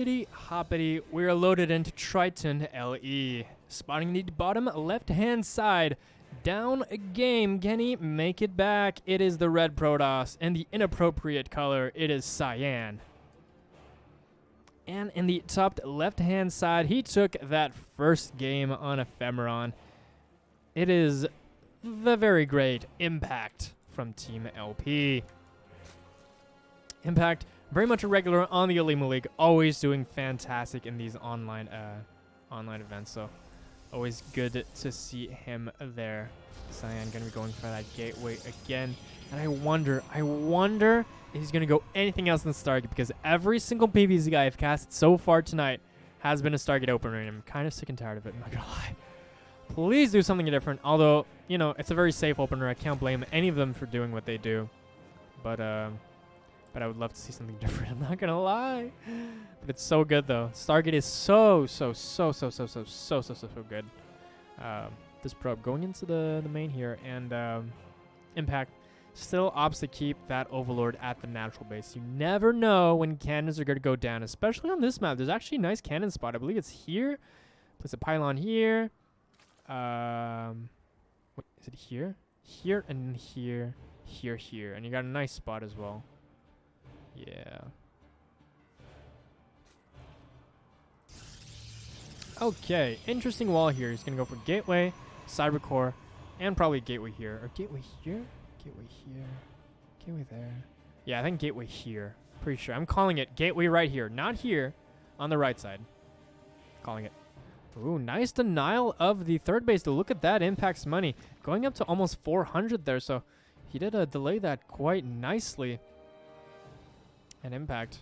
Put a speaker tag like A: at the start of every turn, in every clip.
A: Hoppity, we're loaded into Triton LE. Spotting the bottom left-hand side. Down a game, can he make it back? It is the red Protoss, and the inappropriate color, it is Cyan. And in the top left-hand side, he took that first game on Ephemeron. It is the very great Impact from Team LP. Impact, very much a regular on the Olimoleague, always doing fantastic in these online events, so always good to see him there. Cyan gonna be going for that gateway again, and I wonder if he's gonna go anything else than Stargate, because every single PvZ guy I've casted so far tonight has been a Stargate opener, and I'm kind of sick and tired of it, I'm not gonna lie. Please do something different, although, you know, it's a very safe opener. I can't blame any of them for doing what they do, but I would love to see something different. I'm not gonna lie, but it's so good though. Stargate is so good. This probe going into the main here, and Impact still opts to keep that Overlord at the natural base. You never know when cannons are gonna go down, especially on this map. There's actually a nice cannon spot. I believe it's here. Place a pylon here. Wait, is it here? Here and here, here, and you got a nice spot as well. Yeah. Okay, interesting wall here. He's gonna go for gateway, cyber core, and probably gateway here. Or gateway here? Gateway here. Gateway there. Yeah, I think gateway here. Pretty sure. I'm calling it gateway right here. Not here. On the right side. Calling it. Ooh, nice denial of the third base. To look at that, Impact's money. Going up to almost 400 there, so he did delay that quite nicely. And Impact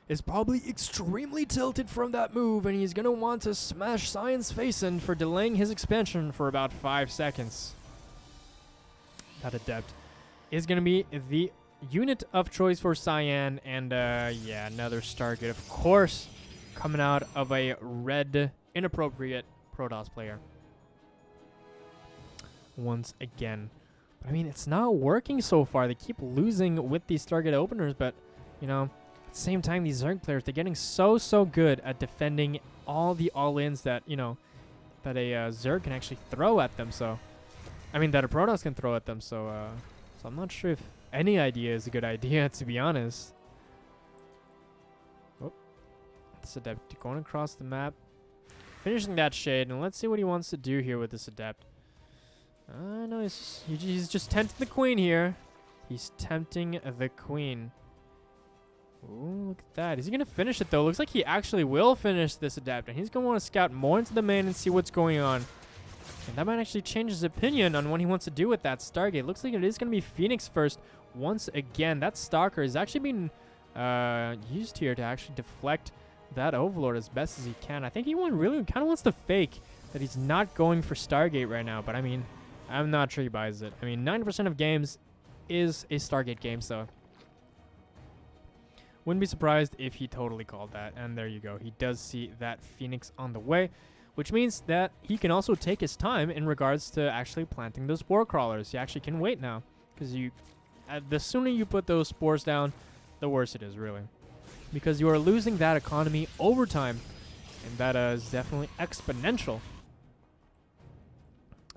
A: is probably extremely tilted from that move, and he's going to want to smash Cyan's face in for delaying his expansion for about 5 seconds. That Adept is going to be the unit of choice for Cyan, and yeah, another Stargate, of course, coming out of a red, inappropriate Protoss player. Once again. I mean, it's not working so far. They keep losing with these Stargate openers, but, you know, at the same time, these Zerg players, they're getting so good at defending all the all-ins that, you know, that a Zerg can actually throw at them, so... I mean, that a Protoss can throw at them, so I'm not sure if any idea is a good idea, to be honest. Oh. This Adept going across the map. Finishing that shade, and let's see what he wants to do here with this Adept. No, he's just tempting the queen here. He's tempting the queen. Ooh, look at that. Is he going to finish it, though? Looks like he actually will finish this Adept, and he's going to want to scout more into the main and see what's going on. And that might actually change his opinion on what he wants to do with that Stargate. Looks like it is going to be Phoenix first once again. That Stalker is actually being used here to actually deflect that Overlord as best as he can. I think he really kind of wants to fake that he's not going for Stargate right now, but I mean... I'm not sure he buys it. I mean, 90% of games is a Stargate game, so wouldn't be surprised if he totally called that. And there you go. He does see that Phoenix on the way, which means that he can also take his time in regards to actually planting those spore crawlers. He actually can wait now, because the sooner you put those spores down, the worse it is, really, because you are losing that economy over time, and that is definitely exponential.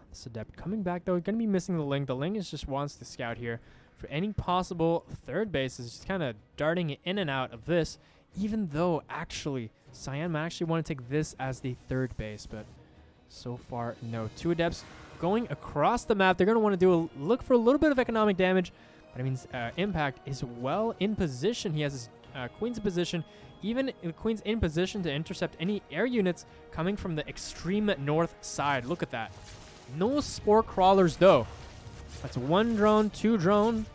A: This Adept coming back, though, going to be missing the Ling. The Ling just wants to scout here for any possible third base. Is just kind of darting in and out of this, even though actually Cyan might actually want to take this as the third base, but so far, no. 2 Adepts going across the map. They're going to want to look for a little bit of economic damage, but I mean, Impact is well in position. He has his Queen's in position. Even the Queen's in position to intercept any air units coming from the extreme north side. Look at that. No spore crawlers, though. That's 1 drone, 2 drone.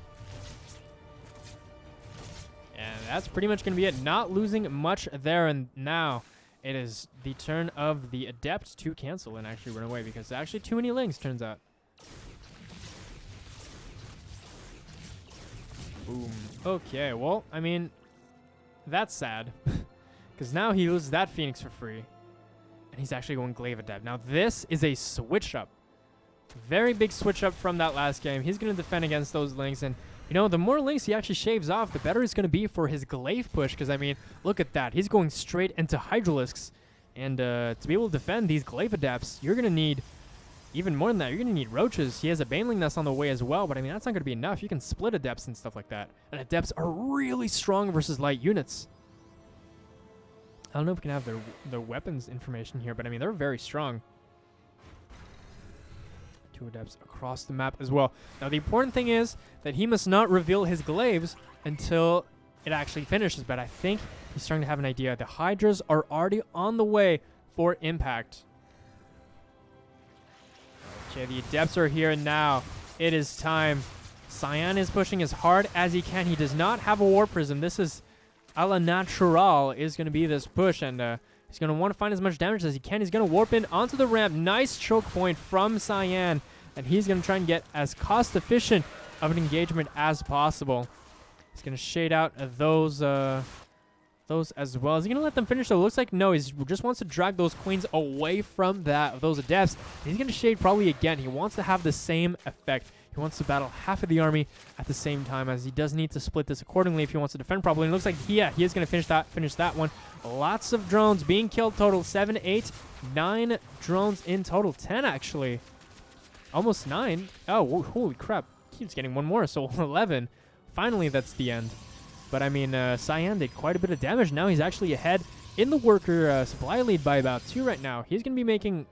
A: And that's pretty much going to be it. Not losing much there. And now it is the turn of the Adept to cancel and actually run away, because there's actually too many Lings, turns out. Boom. Okay, well, I mean, that's sad. Because now he loses that Phoenix for free. And he's actually going Glaive Adept. Now, this is a switch up. Very big switch up from that last game. He's going to defend against those Lings, and You know, the more links he actually shaves off, the better it's going to be for his glaive push. Because, I mean, look at that. He's going straight into Hydralisks. And to be able to defend these glaive adepts, you're going to need even more than that. You're going to need roaches. He has a baneling nest on the way as well. But, I mean, that's not going to be enough. You can split adepts and stuff like that. And adepts are really strong versus light units. I don't know if we can have their weapons information here. But, I mean, they're very strong. 2 adepts across the map as well. Now, the important thing is that he must not reveal his glaives until it actually finishes. But I think he's starting to have an idea. The Hydras are already on the way for impact. Okay, the adepts are here now. It is time. Cyan is pushing as hard as he can. He does not have a War Prism. This is a la natural is going to be this push. And he's going to want to find as much damage as he can. He's going to warp in onto the ramp. Nice choke point from Cyan. And he's going to try and get as cost efficient of an engagement as possible. He's going to shade out those as well. Is he going to let them finish? So it looks like no. He just wants to drag those queens away from those adepts. And he's going to shade probably again. He wants to have the same effect. He wants to battle half of the army at the same time, as he does need to split this accordingly if he wants to defend properly. And it looks like he is going to finish that one. Lots of drones being killed. Total 7, 8, 9 drones in total. 10 actually. Almost 9. Oh, holy crap. Keeps getting one more, so 11. Finally, that's the end. But, I mean, Cyan did quite a bit of damage. Now he's actually ahead in the worker supply lead by about 2 right now. He's going to be making,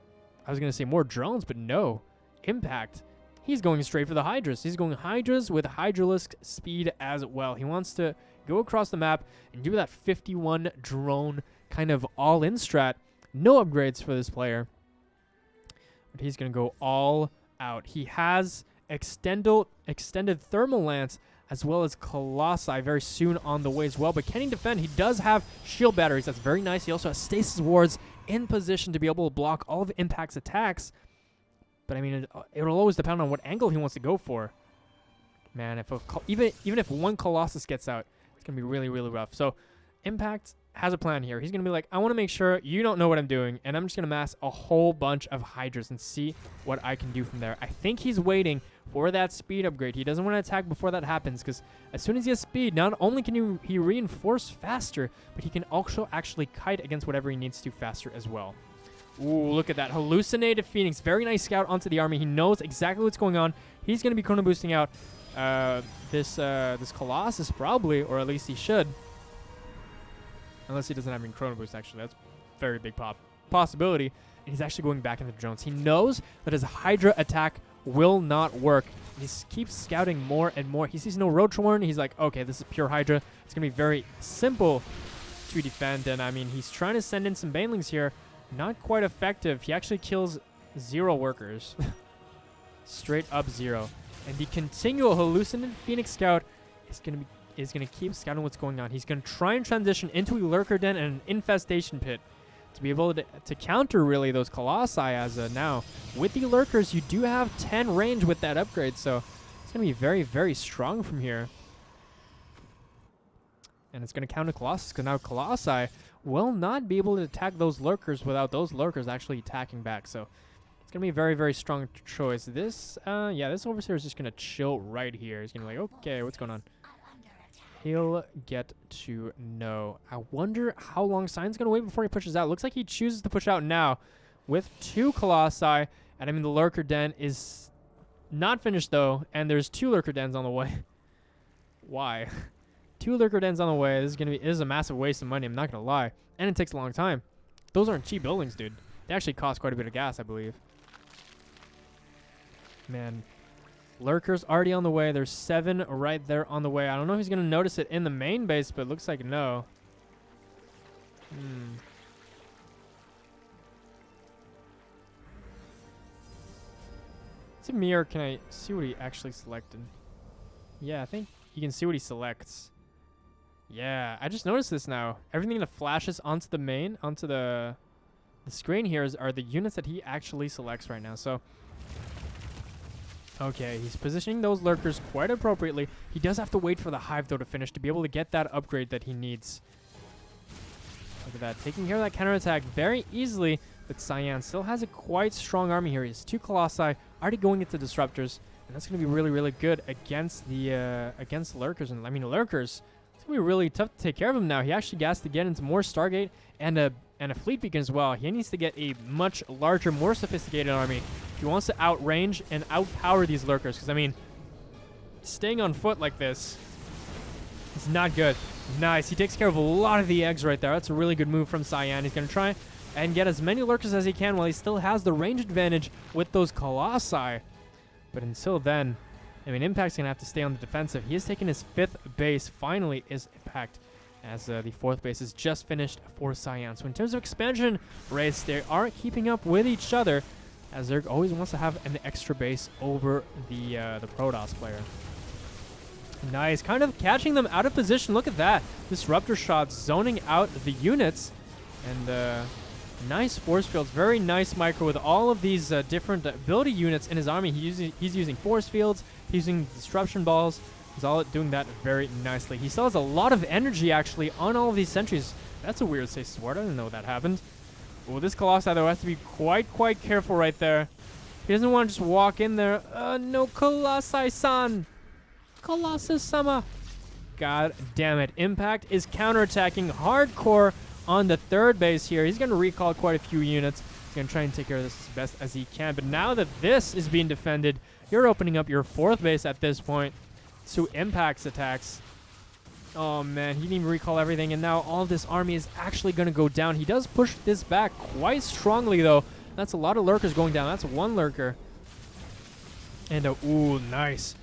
A: I was going to say more drones, but no. Impact. He's going straight for the Hydras. He's going Hydras with Hydralisk speed as well. He wants to go across the map and do that 51 drone kind of all-in strat. No upgrades for this player. But he's going to go all out. He has extended thermal lance as well as Colossi very soon on the way as well. But can he defend? He does have shield batteries. That's very nice. He also has stasis wards in position to be able to block all of Impact's attacks. But I mean, it'll always depend on what angle he wants to go for. Man, if even if one Colossus gets out, it's gonna be really, really rough. So Impact has a plan here. He's going to be like, I want to make sure you don't know what I'm doing, and I'm just going to mass a whole bunch of Hydras and see what I can do from there. I think he's waiting for that speed upgrade. He doesn't want to attack before that happens, because as soon as he has speed, not only can he reinforce faster, but he can also actually kite against whatever he needs to faster as well. Ooh, look at that. Hallucinated Phoenix. Very nice scout onto the army. He knows exactly what's going on. He's going to be chrono boosting out this Colossus probably, or at least he should. Unless he doesn't have any chrono boost, actually. That's a very big possibility. And he's actually going back into drones. He knows that his Hydra attack will not work. He keeps scouting more and more. He sees no Ro4. He's like, okay, this is pure Hydra. It's going to be very simple to defend. And, I mean, he's trying to send in some banelings here. Not quite effective. He actually kills 0 workers. Straight up 0. And the continual hallucinated Phoenix Scout is going to keep scouting what's going on. He's going to try and transition into a lurker den and an infestation pit to be able to counter really those Colossi as now. With the lurkers, you do have 10 range with that upgrade, so it's going to be very, very strong from here. And it's going to counter Colossus, because now Colossi will not be able to attack those lurkers without those lurkers actually attacking back. So it's going to be a very, very strong choice. This, this Overseer is just going to chill right here. He's going to be like, okay, what's going on? He'll get to know. I wonder how long Cyan's going to wait before he pushes out. Looks like he chooses to push out now with 2 Colossi. And I mean, the lurker den is not finished, though. And there's 2 lurker dens on the way. Why? 2 lurker dens on the way. This is a massive waste of money. I'm not going to lie. And it takes a long time. Those aren't cheap buildings, dude. They actually cost quite a bit of gas, I believe. Man. Lurkers already on the way. There's 7 right there on the way. I don't know if he's going to notice it in the main base, but it looks like no. It's a mirror. Can I see what he actually selected? Yeah, I think you can see what he selects. Yeah, I just noticed this now. Everything that flashes onto the screen here are the units that he actually selects right now. So okay, he's positioning those lurkers quite appropriately. He does have to wait for the hive, though, to finish to be able to get that upgrade that he needs. Look at that. Taking care of that counterattack very easily, but Cyan still has a quite strong army here. He has 2 Colossi already going into Disruptors. And that's going to be really, really good against the against lurkers. And I mean, lurkers, it's going to be really tough to take care of him now. He actually has to get into more Stargate and a fleet beacon as well. He needs to get a much larger, more sophisticated army if he wants to outrange and outpower these lurkers. Because, I mean, staying on foot like this is not good. Nice. He takes care of a lot of the eggs right there. That's a really good move from Cyan. He's going to try and get as many lurkers as he can while he still has the range advantage with those Colossi. But until then, I mean, Impact's going to have to stay on the defensive. He has taken his 5th base. Finally is Impact, as the 4th base is just finished for Cyan. So in terms of expansion rates, they aren't keeping up with each other, as Zerg always wants to have an extra base over the Protoss player. Nice. Kind of catching them out of position. Look at that. Disruptor shots zoning out the units. And nice force fields. Very nice micro with all of these different ability units in his army. He's using force fields. He's using disruption balls. He's all doing that very nicely. He still has a lot of energy, actually, on all of these sentries. That's a weird say sword. I didn't know that happened. Oh, this Colossi, though, has to be quite careful right there. He doesn't want to just walk in there. No, Colossi-san. Colossus-sama. God damn it. Impact is counterattacking hardcore on the 3rd base here. He's going to recall quite a few units. He's going to try and take care of this as best as he can. But now that this is being defended, you're opening up your 4th base at this point to Impact's attacks. Oh, man. He didn't even recall everything. And now all of this army is actually going to go down. He does push this back quite strongly, though. That's a lot of lurkers going down. That's 1 lurker. And, ooh, nice.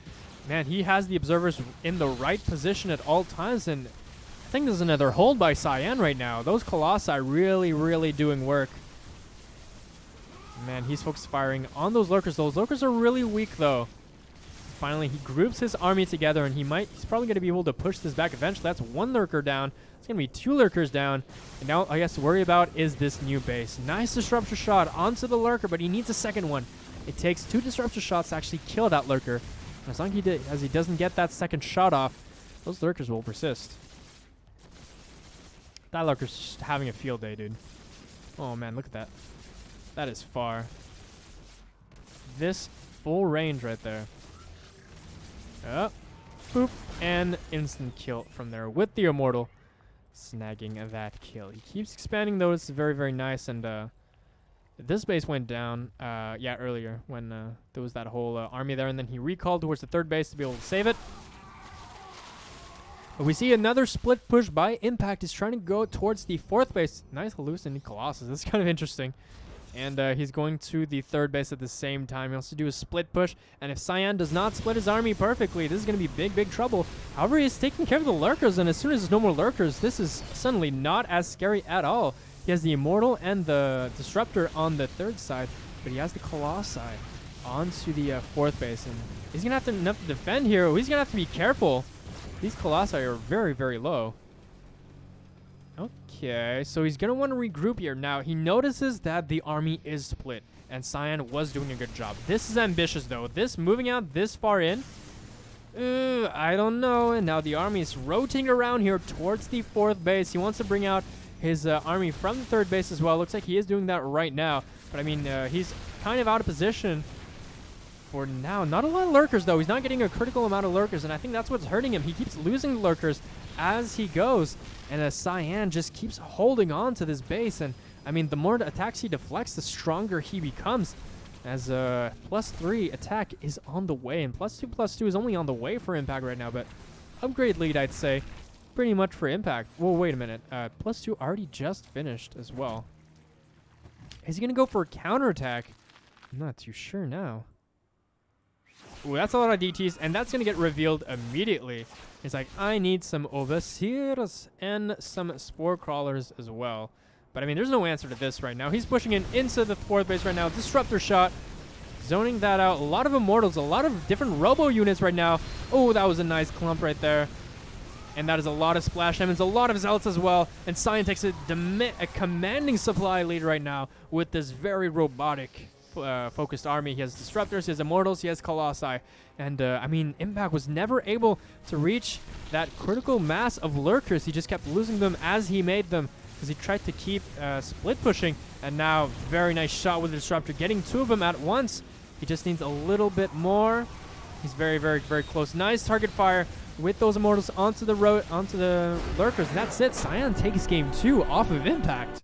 A: Man, he has the observers in the right position at all times, and I think there's another hold by Cyan right now. Those Colossi really, really doing work. Man, he's focused firing on those lurkers. Those lurkers are really weak, though. Finally, he groups his army together, and he's probably going to be able to push this back eventually. That's 1 lurker down. It's going to be 2 lurkers down. And now all he has to worry about is this new base. Nice disruptor shot onto the lurker, but he needs a 2nd one. It takes 2 disruptor shots to actually kill that lurker. And as long as he doesn't get that 2nd shot off, those lurkers will persist. That lurker's just having a field day, dude. Oh, man, look at that. That is far. This full range right there. Oh, boop, and instant kill from there with the Immortal snagging that kill. He keeps expanding, though. It's very, very nice. And this base went down, earlier when there was that whole army there. And then he recalled towards the 3rd base to be able to save it. But we see another split push by Impact. He's trying to go towards the 4th base. Nice hallucinating Colossus. That's kind of interesting. And he's going to the 3rd base at the same time. He wants to do a split push. And if Cyan does not split his army perfectly, this is going to be big, big trouble. However, he's taking care of the lurkers. And as soon as there's no more lurkers, this is suddenly not as scary at all. He has the Immortal and the Disruptor on the 3rd side. But he has the Colossi onto the 4th base. And he's going to have enough to defend here. He's going to have to be careful. These Colossi are very, very low. Okay, so he's going to want to regroup here. Now, he notices that the army is split, and Cyan was doing a good job. This is ambitious, though. This moving out this far in, I don't know. And now the army is rotating around here towards the 4th base. He wants to bring out his army from the 3rd base as well. Looks like he is doing that right now. But, I mean, he's kind of out of position for now. Not a lot of lurkers, though. He's not getting a critical amount of lurkers, and I think that's what's hurting him. He keeps losing lurkers as he goes, and Cyan just keeps holding on to this base. And I mean, the more attacks he deflects, the stronger he becomes, as +3 attack is on the way, and +2/+2 is only on the way for Impact right now. But upgrade lead, I'd say, pretty much for Impact. Well, wait a minute. +2 already just finished as well. Is he gonna go for a counterattack? I'm not too sure now. Ooh, that's a lot of DTs, and that's going to get revealed immediately. It's like, I need some Overseers and some Spore Crawlers as well. But, I mean, there's no answer to this right now. He's pushing in into the 4th base right now. Disruptor shot, zoning that out. A lot of Immortals, a lot of different Robo units right now. Oh, that was a nice clump right there. And that is a lot of Splash Demons, a lot of Zealots as well. And Cyan takes a commanding supply lead right now with this very robotic focused army. He has Disruptors, he has Immortals, he has Colossi. And, I mean, Impact was never able to reach that critical mass of lurkers. He just kept losing them as he made them, because he tried to keep split pushing. And now, very nice shot with the Disruptor, getting 2 of them at once. He just needs a little bit more. He's very, very, very close. Nice target fire with those immortals onto the lurkers. And that's it. Cyan takes game 2 off of Impact.